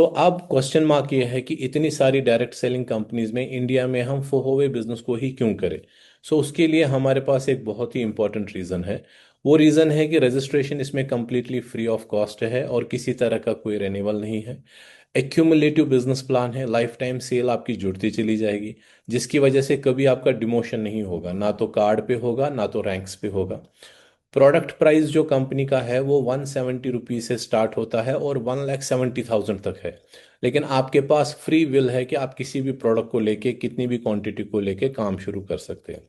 अब question mark ये है कि इतनी सारी डायरेक्ट सेलिंग कंपनीज में इंडिया में हम फोहोवे बिजनेस को ही क्यों करें। उसके लिए हमारे पास एक बहुत ही इंपॉर्टेंट रीज़न है। वो रीज़न है कि रजिस्ट्रेशन इसमें कम्प्लीटली फ्री ऑफ कॉस्ट है और किसी तरह का कोई रेन्यूअल नहीं है। एक्यूमुलेटिव बिजनेस प्लान है, लाइफ टाइम सेल आपकी जुड़ती चली जाएगी, जिसकी वजह से कभी आपका डिमोशन नहीं होगा, ना तो कार्ड पे होगा ना तो रैंक्स पे होगा। प्रोडक्ट प्राइस जो कंपनी का है वो 170 रुपीज से स्टार्ट होता है और 1,70,000 तक है। लेकिन आपके पास फ्री विल है कि आप किसी भी प्रोडक्ट को लेके, कितनी भी क्वांटिटी को लेके काम शुरू कर सकते हैं।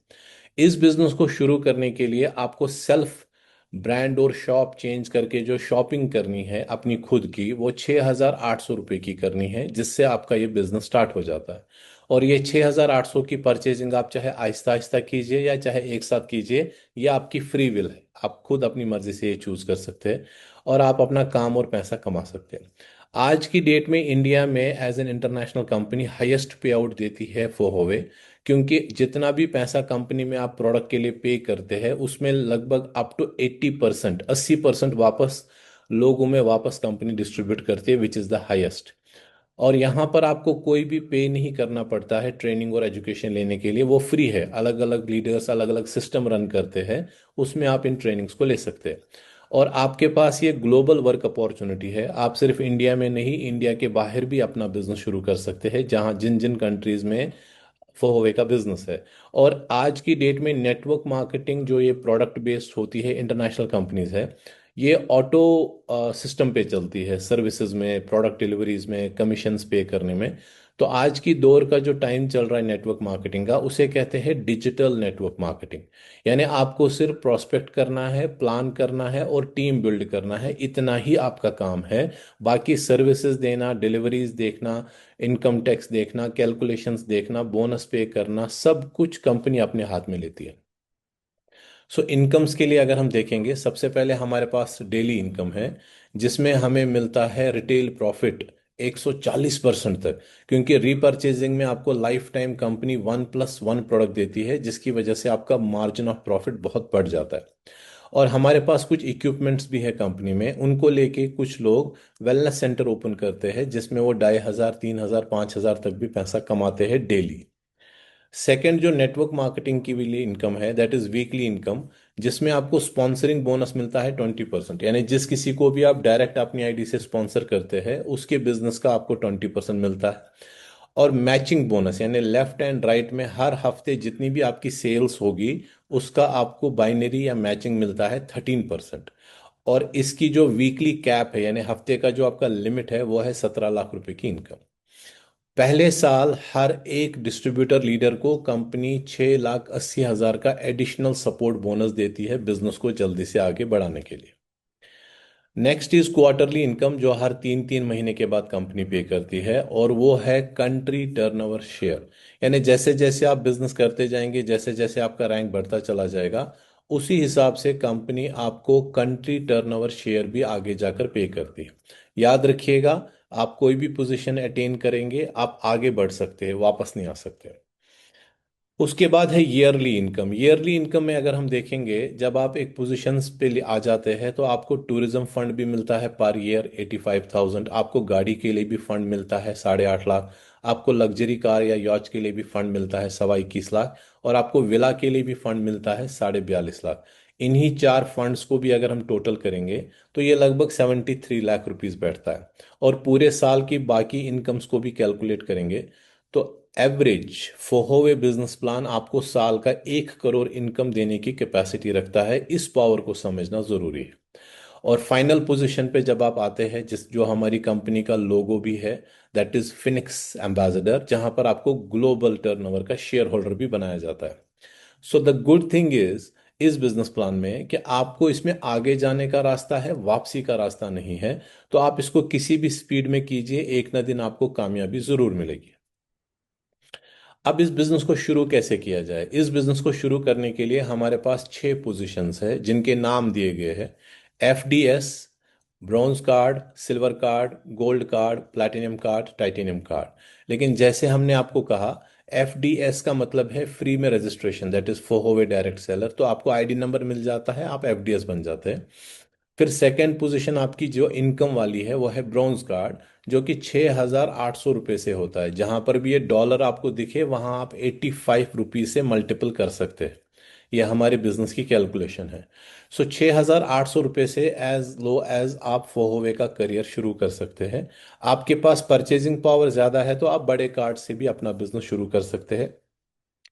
इस बिजनेस को शुरू करने के लिए आपको सेल्फ ब्रांड और शॉप चेंज करके जो शॉपिंग करनी है अपनी खुद की, वो 6,800 रुपये की करनी है, जिससे आपका ये बिजनेस स्टार्ट हो जाता है। और ये 6,800 की परचेजिंग आप चाहे आहिस्ता आहिस्ता कीजिए या चाहे एक साथ कीजिए, ये आपकी फ्री विल है। आप खुद अपनी मर्जी से ये चूज कर सकते हैं और आप अपना काम और पैसा कमा सकते हैं। आज की डेट में इंडिया में as an international company highest pay out देती है फोहोवे, क्योंकि जितना भी पैसा कंपनी में आप प्रोडक्ट के लिए पे करते हैं उसमें लगभग अप टू 80%, 80% वापस लोगों में वापस कंपनी डिस्ट्रीब्यूट करती है, विच इज़ द हाईएस्ट। और यहाँ पर आपको कोई भी पे नहीं करना पड़ता है ट्रेनिंग और एजुकेशन लेने के लिए, वो फ्री है। अलग अलग लीडर्स अलग अलग सिस्टम रन करते हैं, उसमें आप इन ट्रेनिंग्स को ले सकते हैं। और आपके पास ये ग्लोबल वर्क अपॉर्चुनिटी है, आप सिर्फ इंडिया में नहीं, इंडिया के बाहर भी अपना बिजनेस शुरू कर सकते हैं, जहाँ जिन जिन कंट्रीज में फोहोवे का बिजनेस है। और आज की डेट में नेटवर्क मार्केटिंग जो ये प्रोडक्ट बेस्ड होती है इंटरनेशनल कंपनीज है, ये ऑटो सिस्टम पे चलती है, सर्विसेज में, प्रोडक्ट डिलीवरीज में, कमीशंस पे करने में। तो आज की दौर का जो टाइम चल रहा है नेटवर्क मार्केटिंग का, उसे कहते हैं डिजिटल नेटवर्क मार्केटिंग। यानी आपको सिर्फ प्रोस्पेक्ट करना है, प्लान करना है और टीम बिल्ड करना है, इतना ही आपका काम है। बाकी सर्विसेज देना, डिलीवरीज देखना, इनकम टैक्स देखना, कैलकुलेशंस देखना, बोनस पे करना, सब कुछ कंपनी अपने हाथ में लेती है। इनकम्स के लिए अगर हम देखेंगे, सबसे पहले हमारे पास डेली इनकम है, जिसमें हमें मिलता है रिटेल प्रॉफिट 140% तक, क्योंकि रीपर्चेजिंग में आपको लाइफ टाइम कंपनी 1+1 प्रोडक्ट देती है, जिसकी वजह से आपका मार्जिन ऑफ प्रॉफिट बहुत बढ़ जाता है। और हमारे पास कुछ इक्विपमेंट्स भी है कंपनी में, उनको लेके कुछ लोग वेलनेस सेंटर ओपन करते हैं, जिसमें वो 2,500, 3,000, 5,000 तक भी पैसा कमाते हैं डेली। सेकंड, जो नेटवर्क मार्केटिंग की भी इनकम है, दैट इज वीकली इनकम, जिसमें आपको स्पॉन्सरिंग बोनस मिलता है 20%। यानी जिस किसी को भी आप डायरेक्ट अपनी आईडी से स्पॉन्सर करते हैं, उसके बिजनेस का आपको 20% मिलता है। और मैचिंग बोनस, यानी लेफ्ट एंड राइट में हर हफ्ते जितनी भी आपकी सेल्स होगी, उसका आपको बाइनरी या मैचिंग मिलता है 13%। और इसकी जो वीकली कैप है, यानी हफ्ते का जो आपका लिमिट है, वो है 17 लाख रुपए की इनकम। पहले साल हर एक डिस्ट्रीब्यूटर लीडर को कंपनी 6,80,000 का एडिशनल सपोर्ट बोनस देती है बिजनेस को जल्दी से आगे बढ़ाने के लिए। नेक्स्ट इज क्वार्टरली इनकम, जो हर 3-3 महीने के बाद कंपनी पे करती है, और वो है कंट्री टर्नओवर शेयर। यानी जैसे जैसे आप बिजनेस करते जाएंगे, जैसे जैसे आपका रैंक बढ़ता चला जाएगा, उसी हिसाब से कंपनी आपको कंट्री टर्नओवर शेयर भी आगे जाकर पे करती है। याद रखिएगा, आप कोई भी पोजीशन अटेन करेंगे, आप आगे बढ़ सकते हैं, वापस नहीं आ सकते। उसके बाद है ईयरली इनकम। ईयरली इनकम में अगर हम देखेंगे, जब आप एक पोजीशन पे आ जाते हैं, तो आपको टूरिज्म फंड भी मिलता है पर ईयर 85,000, आपको गाड़ी के लिए भी फंड मिलता है 8.5 लाख, आपको लग्जरी कार या यॉच के लिए भी फंड मिलता है 21.25 लाख, और आपको विला के लिए भी फंड मिलता है 42.5 लाख। इन्हीं चार फंड्स को भी अगर हम टोटल करेंगे, तो ये लगभग 73 लाख रुपीज बैठता है। और पूरे साल की बाकी इनकम्स को भी कैलकुलेट करेंगे, तो एवरेज फोहोवे बिजनेस प्लान आपको साल का 1 करोड़ इनकम देने की कैपेसिटी रखता है। इस पावर को समझना जरूरी है। और फाइनल पोजीशन पे जब आप आते हैं, जिस जो हमारी कंपनी का लोगो भी है, दैट इज फिनिक्स एम्बेसडर, जहां पर आपको ग्लोबल टर्नओवर का शेयर होल्डर भी बनाया जाता है। द गुड थिंग इज, इस बिजनेस प्लान में कि आपको इसमें आगे जाने का रास्ता है, वापसी का रास्ता नहीं है। तो आप इसको किसी भी स्पीड में कीजिए, एक ना दिन आपको कामयाबी जरूर मिलेगी। अब इस बिजनेस को शुरू कैसे किया जाए? इस बिजनेस को शुरू करने के लिए हमारे पास 6 पोजीशंस है, जिनके नाम दिए गए हैं। FDS, bronze card, silver card, gold card, platinum card, titanium card. लेकिन जैसे हमने आपको कहा, FDS का मतलब है फ्री में रजिस्ट्रेशन, दैट इज फोहोवे डायरेक्ट सेलर। तो आपको आईडी नंबर मिल जाता है, आप FDS बन जाते हैं। फिर सेकंड पोजीशन आपकी जो इनकम वाली है वो है ब्रॉन्ज कार्ड, जो कि 6,800 रुपये से होता है। जहां पर भी ये डॉलर आपको दिखे वहां आप 85 रुपीज से मल्टीपल कर सकते हैं। ये हमारे बिजनेस की कैलकुलेशन है। सो 6,800 रुपये से एज लो एज आप फोहोवे का करियर शुरू कर सकते हैं। आपके पास परचेजिंग पावर ज़्यादा है तो आप बड़े कार्ड से भी अपना बिजनेस शुरू कर सकते हैं,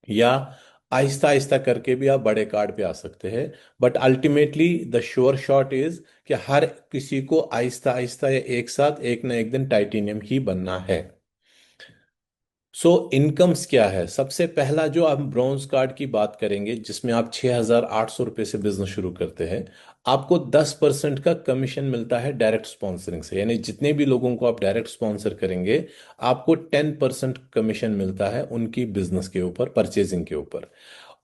या आहिस्ता आहिस्ता करके भी आप बड़े कार्ड पे आ सकते हैं। But ultimately the sure shot is कि हर किसी को आहिस्ता आहिस्ता या एक साथ एक ना एक दिन टाइटेनियम ही बनना है। सो इनकम्स क्या है? सबसे पहला जो हम ब्रॉन्ज कार्ड की बात करेंगे, जिसमें आप 6,800 रुपये से बिजनेस शुरू करते हैं, आपको 10% का कमीशन मिलता है डायरेक्ट स्पॉन्सरिंग से। यानी जितने भी लोगों को आप डायरेक्ट स्पॉन्सर करेंगे, आपको 10% कमीशन मिलता है उनकी बिजनेस के ऊपर, परचेजिंग के ऊपर।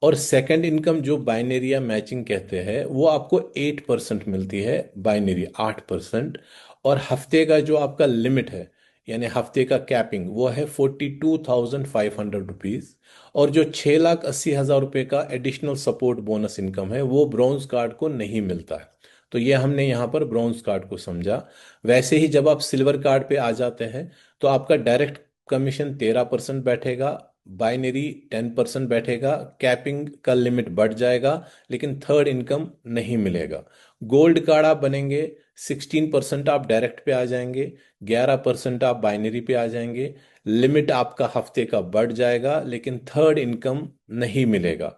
और सेकंड इनकम जो बाइनरी या मैचिंग कहते हैं, वो आपको 8% मिलती है, बाइनरी 8%। और हफ्ते का जो आपका लिमिट है, यानी हफ्ते का कैपिंग, वो है 42,500 रुपीज। और जो 6,80,000 रुपये का एडिशनल सपोर्ट बोनस इनकम है, वो ब्रॉन्ज कार्ड को नहीं मिलता है। तो ये हमने यहाँ पर ब्रॉन्ज कार्ड को समझा। वैसे ही जब आप सिल्वर कार्ड पे आ जाते हैं, तो आपका डायरेक्ट कमीशन 13% बैठेगा, बाइनरी 10% बैठेगा, कैपिंग का लिमिट बढ़ जाएगा, लेकिन थर्ड इनकम नहीं मिलेगा। गोल्ड कार्ड आप बनेंगे, 16% आप डायरेक्ट पे आ जाएंगे, 11% आप बाइनरी पे आ जाएंगे, लिमिट आपका हफ्ते का बढ़ जाएगा, लेकिन थर्ड इनकम नहीं मिलेगा।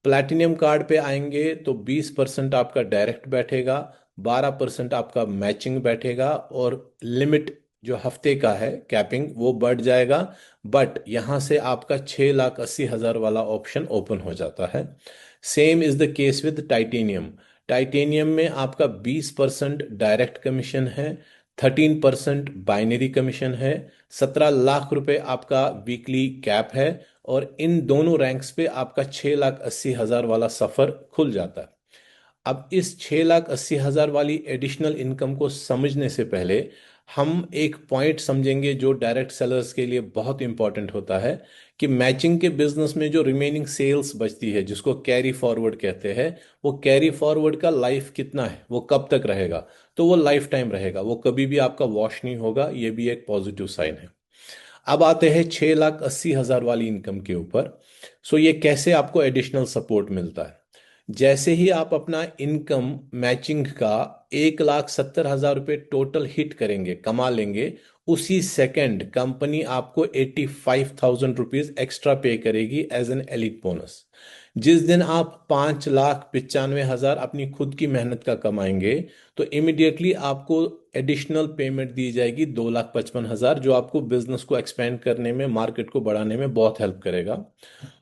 प्लैटिनम कार्ड पे आएंगे तो 20% आपका डायरेक्ट बैठेगा, 12% आपका मैचिंग बैठेगा, और लिमिट जो हफ्ते का है कैपिंग, वो बढ़ जाएगा। बट यहाँ से आपका 6,80,000 वाला ऑप्शन ओपन हो जाता है। Same is the case with titanium. Titanium में आपका 20% डायरेक्ट कमीशन है, 13% बाइनरी कमीशन है, 17 लाख रुपए आपका वीकली कैप है, और इन दोनों रैंक्स पे आपका 6,80,000 वाला सफर खुल जाता है। अब इस 6,80,000 वाली एडिशनल इनकम को समझने से पहले हम एक पॉइंट समझेंगे जो डायरेक्ट सेलर्स के लिए बहुत इंपॉर्टेंट होता है, कि मैचिंग के बिजनेस में जो रिमेनिंग सेल्स बचती है, जिसको कैरी फॉरवर्ड कहते हैं, वो कैरी फॉरवर्ड का लाइफ कितना है, वो कब तक रहेगा? तो वो लाइफ टाइम रहेगा, वो कभी भी आपका वॉश नहीं होगा। ये भी एक पॉजिटिव साइन है। अब आते हैं 6,80,000 वाली इनकम के ऊपर। सो ये कैसे आपको एडिशनल सपोर्ट मिलता है? जैसे ही आप अपना इनकम मैचिंग का 1,70,000 रुपये टोटल हिट करेंगे, कमा लेंगे, उसी सेकंड कंपनी आपको 85,000 रुपीज एक्स्ट्रा पे करेगी एज एन एलिट बोनस। जिस दिन आप 5,95,000 अपनी खुद की मेहनत का कमाएंगे, तो इमिडिएटली आपको एडिशनल पेमेंट दी जाएगी 2,55,000, जो आपको बिजनेस को एक्सपेंड करने में, मार्केट को बढ़ाने में बहुत हेल्प करेगा।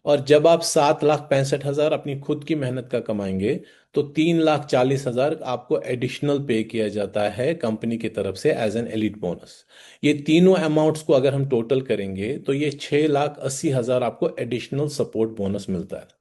और जब आप 7,65,000 अपनी खुद की मेहनत का कमाएंगे, तो 3,40,000 आपको एडिशनल पे किया जाता है कंपनी की तरफ से एज एन एलिट बोनस। ये तीनों अमाउंट्स को अगर हम टोटल करेंगे, तो ये 6,80,000 आपको एडिशनल सपोर्ट बोनस मिलता है।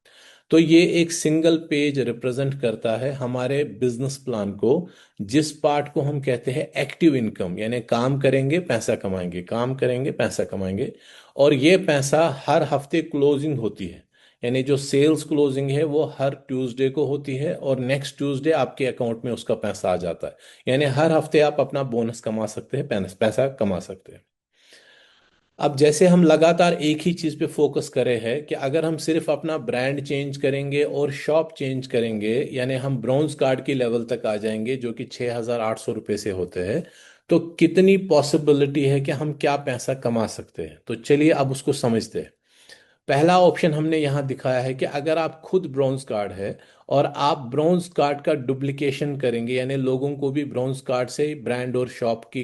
तो ये एक सिंगल पेज रिप्रेजेंट करता है हमारे बिजनेस प्लान को, जिस पार्ट को हम कहते हैं एक्टिव इनकम, यानी काम करेंगे पैसा कमाएंगे, काम करेंगे पैसा कमाएंगे। और ये पैसा हर हफ्ते क्लोजिंग होती है, यानी जो सेल्स क्लोजिंग है वो हर ट्यूसडे को होती है, और नेक्स्ट ट्यूसडे आपके अकाउंट में उसका पैसा आ जाता है। यानी हर हफ्ते आप अपना बोनस कमा सकते हैं, पैसा कमा सकते हैं। अब जैसे हम लगातार एक ही चीज पे फोकस करे हैं, कि अगर हम सिर्फ अपना ब्रांड चेंज करेंगे और शॉप चेंज करेंगे, यानी हम ब्रॉन्ज कार्ड की लेवल तक आ जाएंगे जो कि 6,800 रुपये से होते हैं, तो कितनी पॉसिबिलिटी है कि हम क्या पैसा कमा सकते हैं? तो चलिए अब उसको समझते हैं। पहला ऑप्शन हमने यहाँ दिखाया है कि अगर आप खुद ब्रॉन्ज कार्ड है और आप ब्रॉन्ज कार्ड का डुप्लीकेशन करेंगे, यानी लोगों को भी ब्रॉन्ज कार्ड से ब्रांड और शॉप की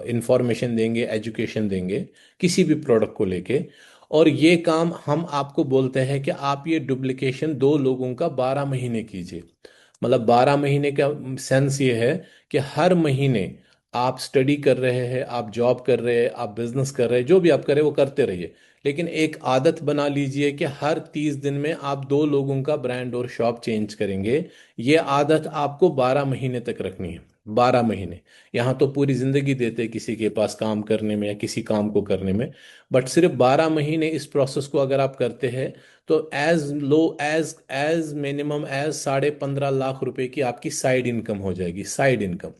इंफॉर्मेशन देंगे, एजुकेशन देंगे किसी भी प्रोडक्ट को लेके, और ये काम हम आपको बोलते हैं कि आप ये डुप्लीकेशन 2 लोगों का 12 महीने कीजिए। मतलब 12 महीने का सेंस ये है कि हर महीने आप स्टडी कर रहे हैं, आप जॉब कर रहे हैं, आप बिजनेस कर रहे हैं, जो भी आप कर रहे हैं वो करते रहिए, लेकिन एक आदत बना लीजिए कि हर 30 दिन में आप 2 लोगों का ब्रांड और शॉप चेंज करेंगे। ये आदत आपको 12 महीने तक रखनी है। 12 महीने। यहाँ तो पूरी जिंदगी देते हैं किसी के पास काम करने में या किसी काम को करने में, बट सिर्फ 12 महीने इस प्रोसेस को अगर आप करते हैं तो as low as as minimum as 15.5 lakh रुपए की आपकी साइड इनकम हो जाएगी, साइड इनकम।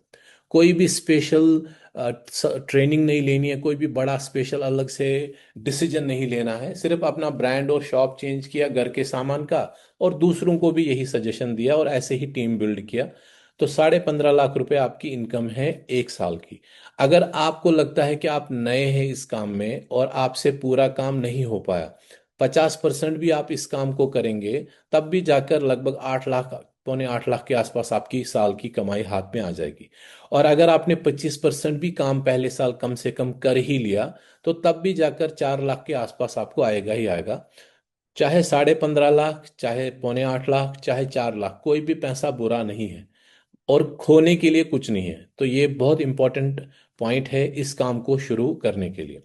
कोई भी स्पेशल ट्रेनिंग नहीं लेनी है, कोई भी बड़ा स्पेशल अलग से डिसीजन नहीं लेना है, सिर्फ अपना ब्रांड और शॉप चेंज किया घर के सामान का, और दूसरों को भी यही सजेशन दिया और ऐसे ही टीम बिल्ड किया, तो 15.5 लाख रुपए आपकी इनकम है 1 साल की। अगर आपको लगता है कि आप नए हैं इस काम में और आपसे पूरा काम नहीं हो पाया, 50% भी आप इस काम को करेंगे, तब भी जाकर लगभग 8 लाख, पौने 8 लाख के आसपास आपकी साल की कमाई हाथ में आ जाएगी। और अगर आपने 25% भी काम पहले साल कम से कम कर ही लिया, तो तब भी जाकर 4 लाख के आसपास आपको आएगा ही आएगा। चाहे 15.5 लाख, चाहे पौने 8 लाख, चाहे 4 लाख, कोई भी पैसा बुरा नहीं है और खोने के लिए कुछ नहीं है। तो ये बहुत इंपॉर्टेंट पॉइंट है इस काम को शुरू करने के लिए।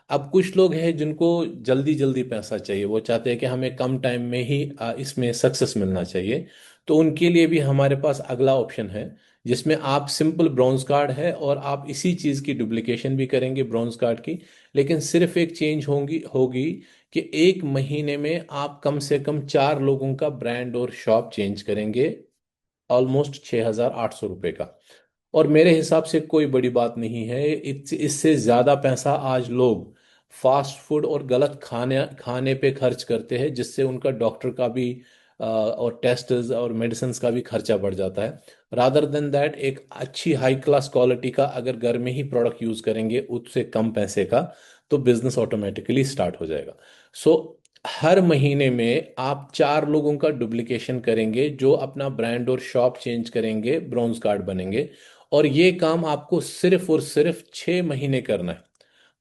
अब कुछ लोग हैं जिनको जल्दी जल्दी पैसा चाहिए, वो चाहते हैं कि हमें कम टाइम में ही इसमें सक्सेस मिलना चाहिए। तो उनके लिए भी हमारे पास अगला ऑप्शन है, जिसमें आप सिंपल ब्रॉन्ज कार्ड है और आप इसी चीज़ की डुप्लीकेशन भी करेंगे ब्रॉन्ज कार्ड की, लेकिन सिर्फ एक चेंज होगी होगी कि 1 महीने में आप कम से कम 4 लोगों का ब्रांड और शॉप चेंज करेंगे, ऑलमोस्ट 6,800 रुपये का। और मेरे हिसाब से कोई बड़ी बात नहीं है। इससे ज्यादा पैसा आज लोग फास्ट फूड और गलत खाने खाने पे खर्च करते हैं, जिससे उनका डॉक्टर का भी और टेस्ट और मेडिसिन का भी खर्चा बढ़ जाता है। रादर देन दैट एक अच्छी हाई क्लास क्वालिटी का अगर घर में ही प्रोडक्ट यूज करेंगे उससे कम पैसे का, तो बिजनेस ऑटोमेटिकली स्टार्ट हो जाएगा। सो हर महीने में आप 4 लोगों का डुप्लीकेशन करेंगे जो अपना ब्रांड और शॉप चेंज करेंगे, ब्रॉन्ज कार्ड बनेंगे। और ये काम आपको सिर्फ और सिर्फ 6 महीने करना है।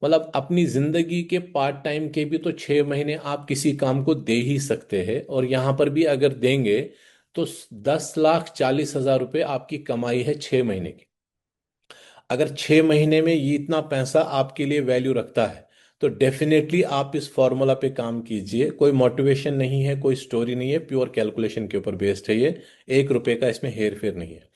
मतलब अपनी जिंदगी के पार्ट टाइम के भी तो 6 महीने आप किसी काम को दे ही सकते हैं, और यहां पर भी अगर देंगे तो 10,40,000 रुपये आपकी कमाई है 6 महीने की। अगर 6 महीने में ये इतना पैसा आपके लिए वैल्यू रखता है, तो डेफिनेटली आप इस फॉर्मूला पे काम कीजिए। कोई मोटिवेशन नहीं है, कोई स्टोरी नहीं है, प्योर कैलकुलेशन के ऊपर बेस्ड है ये। 1 रुपए का इसमें हेर फेर नहीं है।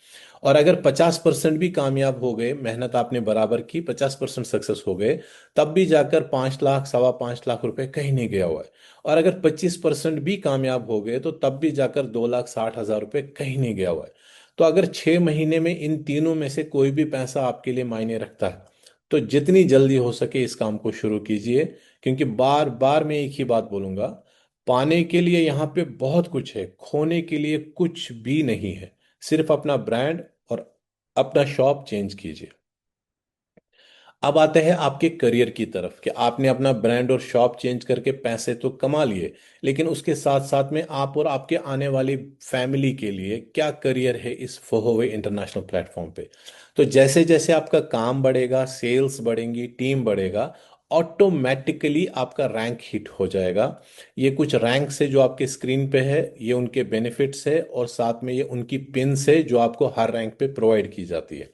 और अगर 50% भी कामयाब हो गए, मेहनत आपने बराबर की, 50% सक्सेस हो गए, तब भी जाकर 5 लाख, 5.25 लाख रुपए कहीं नहीं गया हुआ है। और अगर 25% भी कामयाब हो गए, तो तब भी जाकर 2,60,000 रुपये कहीं नहीं गया हुआ है। तो अगर 6 महीने में इन तीनों में से कोई भी पैसा आपके लिए मायने रखता है, तो जितनी जल्दी हो सके इस काम को शुरू कीजिए। क्योंकि बार बार मैं एक ही बात बोलूंगा, पाने के लिए यहाँ पे बहुत कुछ है, खोने के लिए कुछ भी नहीं है। सिर्फ अपना ब्रांड और अपना शॉप चेंज कीजिए। अब आते हैं आपके करियर की तरफ, कि आपने अपना ब्रांड और शॉप चेंज करके पैसे तो कमा लिए, लेकिन उसके साथ साथ में आप और आपके आने वाली फैमिली के लिए क्या करियर है इस फोहोवे इंटरनेशनल प्लेटफॉर्म पे। तो जैसे जैसे आपका काम बढ़ेगा, सेल्स बढ़ेंगी, टीम बढ़ेगा, ऑटोमेटिकली आपका रैंक हिट हो जाएगा। ये कुछ रैंक्स है जो आपके स्क्रीन पे है, ये उनके बेनिफिट्स है, और साथ में ये उनकी पिन्स है जो आपको हर रैंक पे प्रोवाइड की जाती है।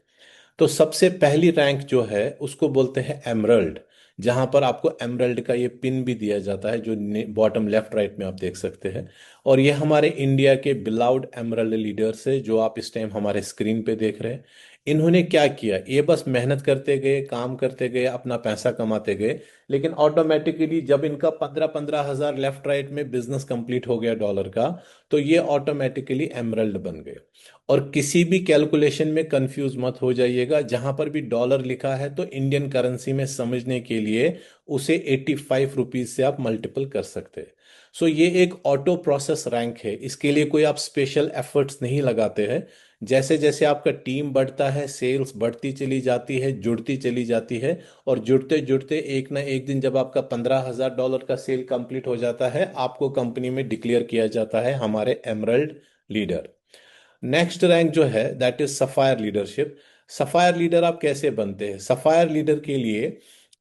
तो सबसे पहली रैंक जो है उसको बोलते हैं एमरल्ड, जहां पर आपको एमरल्ड का ये पिन भी दिया जाता है, जो बॉटम लेफ्ट राइट में आप देख सकते हैं। और ये हमारे इंडिया के बिलाउड एमरल्ड लीडर्स है जो आप इस टाइम हमारे स्क्रीन पे देख रहे हैं। इन्होंने क्या किया, ये बस मेहनत करते गए, काम करते गए, अपना पैसा कमाते गए, लेकिन ऑटोमेटिकली जब इनका 15-15 हजार लेफ्ट राइट में बिजनेस कंप्लीट हो गया डॉलर का, तो ये ऑटोमेटिकली एमरल्ड बन गए। और किसी भी कैलकुलेशन में कंफ्यूज मत हो जाइएगा, जहां पर भी डॉलर लिखा है तो इंडियन करेंसी में समझने के लिए उसे 85 रुपीज से आप मल्टीपल कर सकते हैं। सो ये एक ऑटो प्रोसेस रैंक है, इसके लिए कोई आप स्पेशल एफर्ट्स नहीं लगाते हैं। जैसे जैसे आपका टीम बढ़ता है, सेल्स बढ़ती चली जाती है, जुड़ती चली जाती है, और जुड़ते जुड़ते एक ना एक दिन जब आपका $15,000 का सेल कंप्लीट हो जाता है, आपको कंपनी में डिक्लेयर किया जाता है हमारे एमरल्ड लीडर। नेक्स्ट रैंक जो है that is sapphire leadership. Sapphire leader आप कैसे बनते हैं? सफायर लीडर के लिए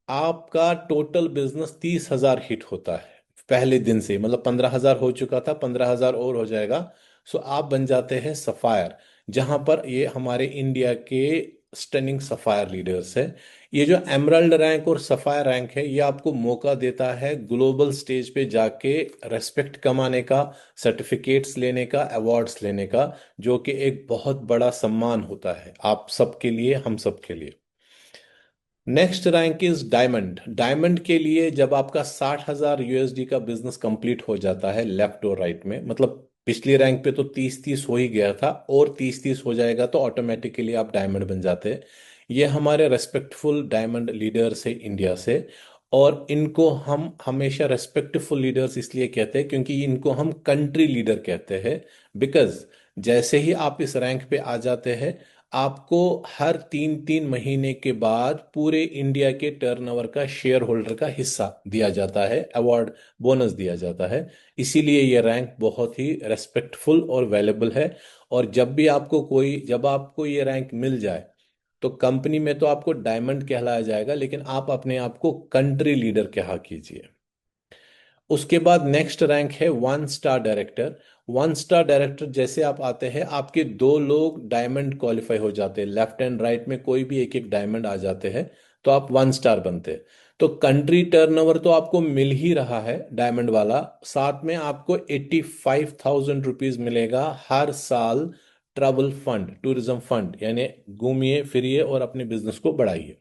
आपका टोटल बिजनेस 30,000 हिट होता है पहले दिन से, मतलब 15,000 हो चुका था, 15,000 और हो जाएगा। सो आप बन जाते हैं सफायर, जहां पर ये हमारे इंडिया के स्टनिंग सफायर लीडर्स है। ये जो एमराल्ड रैंक और सफायर रैंक है, ये आपको मौका देता है ग्लोबल स्टेज पे जाके रेस्पेक्ट कमाने का, सर्टिफिकेट्स लेने का, अवार्ड्स लेने का, जो कि एक बहुत बड़ा सम्मान होता है आप सबके लिए, हम सबके लिए। Next rank is diamond. Diamond के लिए जब आपका 60,000 USD का बिजनेस कंप्लीट हो जाता है लेफ्ट और राइट में, मतलब पिछली रैंक पे तो 30-30 हो ही गया था, और 30-30 हो जाएगा तो ऑटोमेटिकली आप डायमंड बन जाते हैं। ये हमारे रेस्पेक्टफुल डायमंड लीडर्स है इंडिया से। और इनको हम हमेशा रेस्पेक्टफुल लीडर्स इसलिए कहते हैं क्योंकि इनको हम कंट्री लीडर कहते हैं। बिकॉज जैसे ही आप इस रैंक पे आ जाते हैं, आपको हर 3-3 महीने के बाद पूरे इंडिया के टर्नओवर का शेयर होल्डर का हिस्सा दिया जाता है, अवार्ड बोनस दिया जाता है। इसीलिए ये रैंक बहुत ही रेस्पेक्टफुल और वैल्यूबल है। और जब आपको ये रैंक मिल जाए, तो कंपनी में तो आपको डायमंड कहलाया जाएगा, लेकिन आप अपने आप को कंट्री लीडर कहा कीजिए। उसके बाद नेक्स्ट रैंक है 1 स्टार डायरेक्टर। 1 स्टार डायरेक्टर जैसे आप आते हैं, आपके 2 लोग डायमंड क्वालिफाई हो जाते हैं, लेफ्ट एंड राइट में कोई भी एक एक डायमंड आ जाते हैं, तो आप 1 स्टार बनते हैं। तो कंट्री टर्नओवर तो आपको मिल ही रहा है डायमंड वाला, साथ में आपको 85,000 रुपीज मिलेगा हर साल, ट्रैवल फंड, टूरिज्म फंड, यानी घूमिए फिरिए और अपने बिजनेस को बढ़ाइए।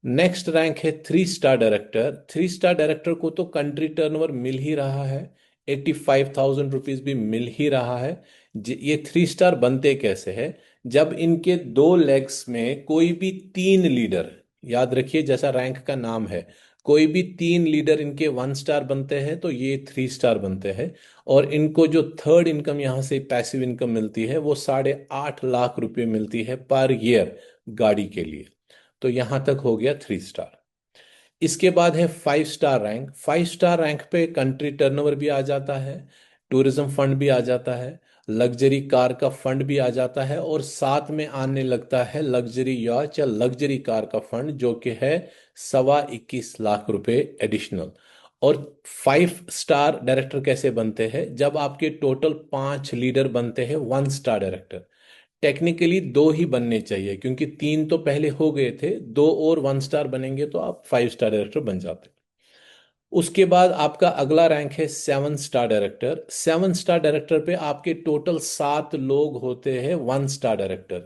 नेक्स्ट रैंक है 3 स्टार डायरेक्टर। 3 स्टार डायरेक्टर को तो कंट्री टर्नओवर मिल ही रहा है, 85,000 रुपीज भी मिल ही रहा है। ये 3 स्टार बनते कैसे हैं? जब इनके 2 लेग्स में कोई भी 3 लीडर, याद रखिए जैसा रैंक का नाम है, कोई भी 3 लीडर इनके 1 स्टार बनते हैं तो ये 3 स्टार बनते हैं। और इनको जो थर्ड इनकम यहाँ से पैसिव इनकम मिलती है, वो 8.5 लाख रुपए मिलती है पर ईयर गाड़ी के लिए। तो यहां तक हो गया 3 स्टार। इसके बाद है 5 स्टार रैंक। 5 स्टार रैंक पे कंट्री टर्नओवर भी आ जाता है, टूरिज्म फंड भी आ जाता है, लग्जरी कार का फंड भी आ जाता है, और साथ में आने लगता है लग्जरी याच या लग्जरी कार का फंड, जो कि है 21.25 लाख रुपए एडिशनल। और 5 स्टार डायरेक्टर कैसे बनते हैं? जब आपके टोटल 5 लीडर बनते हैं 1 स्टार डायरेक्टर। टेक्निकली 2 ही बनने चाहिए, क्योंकि 3 तो पहले हो गए थे, 2 और 1 स्टार बनेंगे तो आप 5 स्टार डायरेक्टर बन जाते। उसके बाद आपका अगला रैंक है 7 स्टार डायरेक्टर। 7 स्टार डायरेक्टर पे आपके टोटल 7 लोग होते हैं 1 स्टार डायरेक्टर,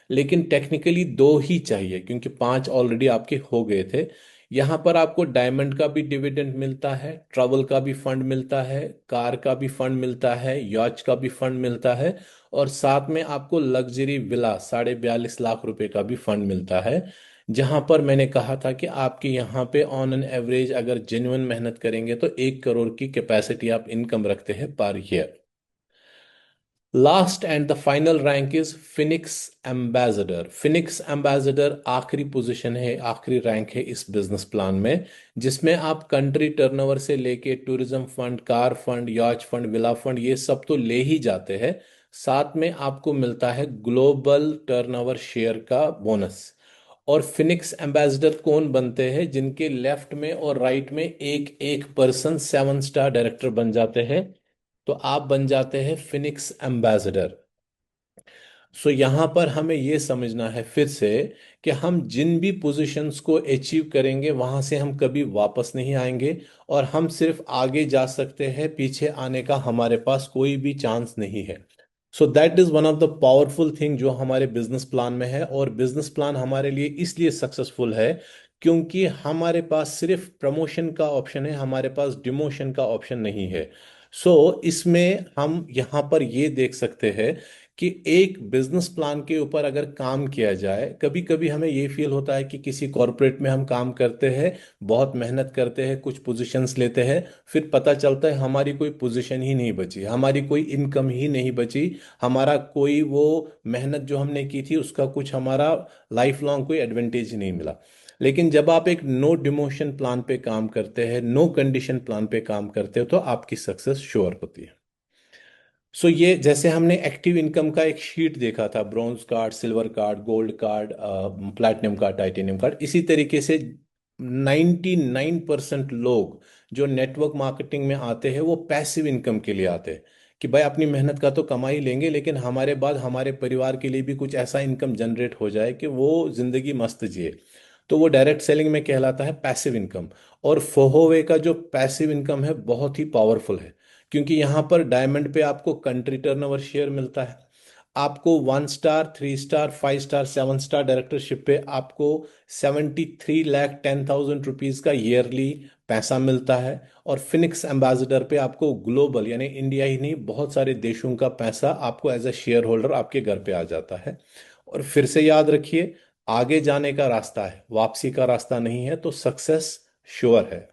लेकिन टेक्निकली 2 ही चाहिए क्योंकि 5 ऑलरेडी आपके हो गए थे। यहाँ पर आपको डायमंड का भी डिविडेंड मिलता है, ट्रैवल का भी फंड मिलता है, कार का भी फंड मिलता है, यॉच का भी फंड मिलता है, और साथ में आपको लग्जरी विला 42.5 लाख रुपए का भी फंड मिलता है। जहां पर मैंने कहा था कि आपके यहाँ पे ऑन एन एवरेज अगर जेन्युइन मेहनत करेंगे तो 1 करोड़ की कैपेसिटी आप इनकम रखते हैं per year. Last and the final rank is Phoenix ambassador. Phoenix ambassador आखिरी पोजीशन है, आखिरी रैंक है इस बिजनेस प्लान में, जिसमें आप कंट्री टर्नओवर से लेके टूरिज्म फंड, कार फंड, याच फंड, विला फंड, ये सब तो ले ही जाते हैं, साथ में आपको मिलता है ग्लोबल टर्नओवर शेयर का बोनस। और फिनिक्स एम्बेसडर कौन बनते हैं? जिनके लेफ्ट में और राइट में एक एक पर्सन 7 स्टार डायरेक्टर बन जाते हैं, तो आप बन जाते हैं फिनिक्स एम्बेसडर। सो यहाँ पर हमें यह समझना है फिर से कि हम जिन भी पोजीशंस को अचीव करेंगे वहां से हम कभी वापस नहीं आएंगे, और हम सिर्फ आगे जा सकते हैं, पीछे आने का हमारे पास कोई भी चांस नहीं है। So that is one of the powerful thing जो हमारे बिजनेस प्लान में है। और बिजनेस प्लान हमारे लिए इसलिए सक्सेसफुल है क्योंकि हमारे पास सिर्फ प्रमोशन का ऑप्शन है, हमारे पास डिमोशन का ऑप्शन नहीं है। इसमें हम यहाँ पर ये देख सकते हैं कि एक बिजनेस प्लान के ऊपर अगर काम किया जाए, कभी कभी हमें ये फील होता है कि किसी कॉरपोरेट में हम काम करते हैं, बहुत मेहनत करते हैं, कुछ पोजीशंस लेते हैं, फिर पता चलता है हमारी कोई पोजीशन ही नहीं बची, हमारी कोई इनकम ही नहीं बची, हमारा कोई वो मेहनत जो हमने की थी उसका कुछ हमारा लाइफ लॉन्ग कोई एडवांटेज नहीं मिला। लेकिन जब आप एक नो डिमोशन प्लान पे काम करते हैं, नो कंडीशन प्लान पे काम करते हो, तो आपकी सक्सेस श्योर होती है। ये जैसे हमने एक्टिव इनकम का एक शीट देखा था, bronze card, silver card, gold card, platinum card, titanium card, इसी तरीके से 99% लोग जो नेटवर्क मार्केटिंग में आते हैं वो पैसिव इनकम के लिए आते हैं। कि भाई अपनी मेहनत का तो कमा ही लेंगे, लेकिन हमारे बाद हमारे परिवार के लिए भी कुछ ऐसा इनकम जनरेट हो जाए कि वो जिंदगी मस्त जिए। तो वो डायरेक्ट सेलिंग में कहलाता है पैसिव इनकम। और फोहोवे का जो पैसिव इनकम है बहुत ही पावरफुल है, क्योंकि यहाँ पर डायमंड पे आपको कंट्री टर्नओवर शेयर मिलता है, आपको 1 star, 3 star, 5 star, 7 star directorship पे आपको 73,10,000 रुपीज का ईयरली पैसा मिलता है। और फिनिक्स एम्बेसडर पे आपको ग्लोबल यानी इंडिया ही नहीं बहुत सारे देशों का पैसा आपको एज अ शेयर होल्डर आपके घर पे आ जाता है। और फिर से याद रखिए, आगे जाने का रास्ता है, वापसी का रास्ता नहीं है, तो सक्सेस श्योर है।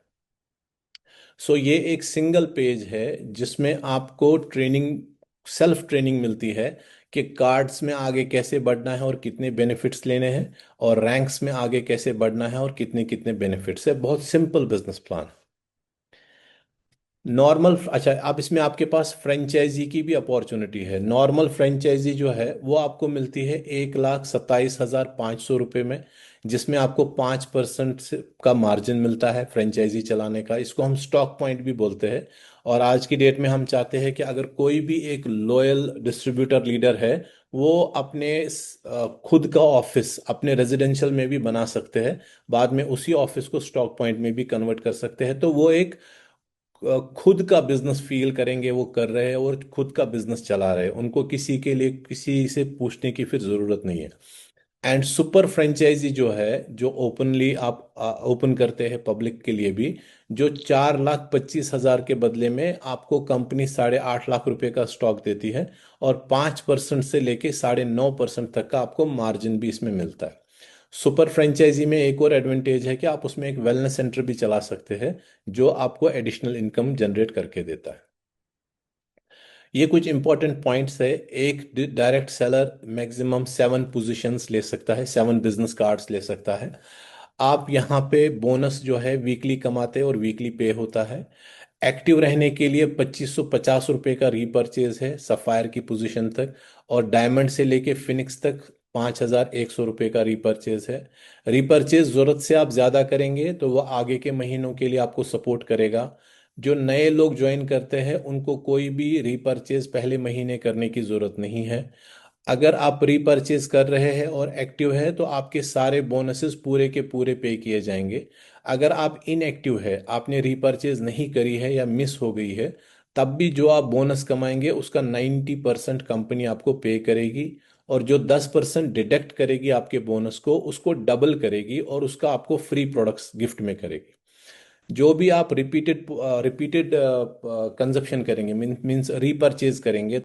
सो ये एक सिंगल पेज है जिसमें आपको ट्रेनिंग, सेल्फ ट्रेनिंग मिलती है कि कार्ड्स में आगे कैसे बढ़ना है और कितने बेनिफिट्स लेने हैं, और रैंक्स में आगे कैसे बढ़ना है और कितने कितने बेनिफिट्स है। बहुत सिंपल बिजनेस प्लान। नॉर्मल, अच्छा, आप इसमें आपके पास फ्रेंचाइजी की भी अपॉर्चुनिटी है। नॉर्मल फ्रेंचाइजी जो है वो आपको मिलती है 1,27,500 रुपये में, जिसमें आपको 5% का मार्जिन मिलता है फ्रेंचाइजी चलाने का। इसको हम स्टॉक पॉइंट भी बोलते हैं। और आज की डेट में हम चाहते हैं कि अगर कोई भी एक लॉयल डिस्ट्रीब्यूटर लीडर है, वो अपने खुद का ऑफिस अपने रेजिडेंशियल में भी बना सकते हैं, बाद में उसी ऑफिस को स्टॉक पॉइंट में भी कन्वर्ट कर सकते हैं। तो वो एक खुद का बिजनेस फील करेंगे, वो कर रहे हैं और खुद का बिजनेस चला रहे हैं, उनको किसी के लिए किसी से पूछने की फिर जरूरत नहीं है। एंड सुपर फ्रेंचाइजी जो है, जो ओपनली आप ओपन करते हैं पब्लिक के लिए भी, जो 4,25,000 के बदले में आपको कंपनी 8.5 लाख रुपए का स्टॉक देती है, और 5% से लेके 9.5% तक का आपको मार्जिन भी इसमें मिलता है। सुपर फ्रेंचाइजी में एक और एडवांटेज है कि आप उसमें एक वेलनेस सेंटर भी चला सकते हैं, जो आपको एडिशनल इनकम जनरेट करके देता है। ये कुछ इंपॉर्टेंट पॉइंट्स है। एक डायरेक्ट सेलर मैक्सिमम 7 पोजीशंस ले सकता है, 7 बिजनेस कार्ड्स ले सकता है। आप यहाँ पे बोनस जो है वीकली कमाते हैं और वीकली पे होता है। एक्टिव रहने के लिए 2,550 रुपये का रीपर्चेज है सफायर की पोजीशन तक, और डायमंड से लेके फिनिक्स तक 5,100 रुपये का रीपर्चेज है। रीपर्चेज जरूरत से आप ज्यादा करेंगे तो वो आगे के महीनों के लिए आपको सपोर्ट करेगा। जो नए लोग ज्वाइन करते हैं उनको कोई भी रीपर्चेज पहले महीने करने की जरूरत नहीं है। अगर आप रीपर्चेज कर रहे हैं और एक्टिव है तो आपके सारे बोनसेस पूरे के पूरे पे किए जाएंगे। अगर आप इनएक्टिव है, आपने रीपर्चेज नहीं करी है या मिस हो गई है, तब भी जो आप बोनस कमाएंगे उसका 90% कंपनी आपको पे करेगी, और जो 10% डिडक्ट करेगी आपके बोनस को उसको डबल करेगी और उसका आपको फ्री प्रोडक्ट्स गिफ्ट में करेगी। जो भी आप रिपीटेड रिपीटेड कंजप्शन करेंगे, मीन्स रीपरचेज करेंगे,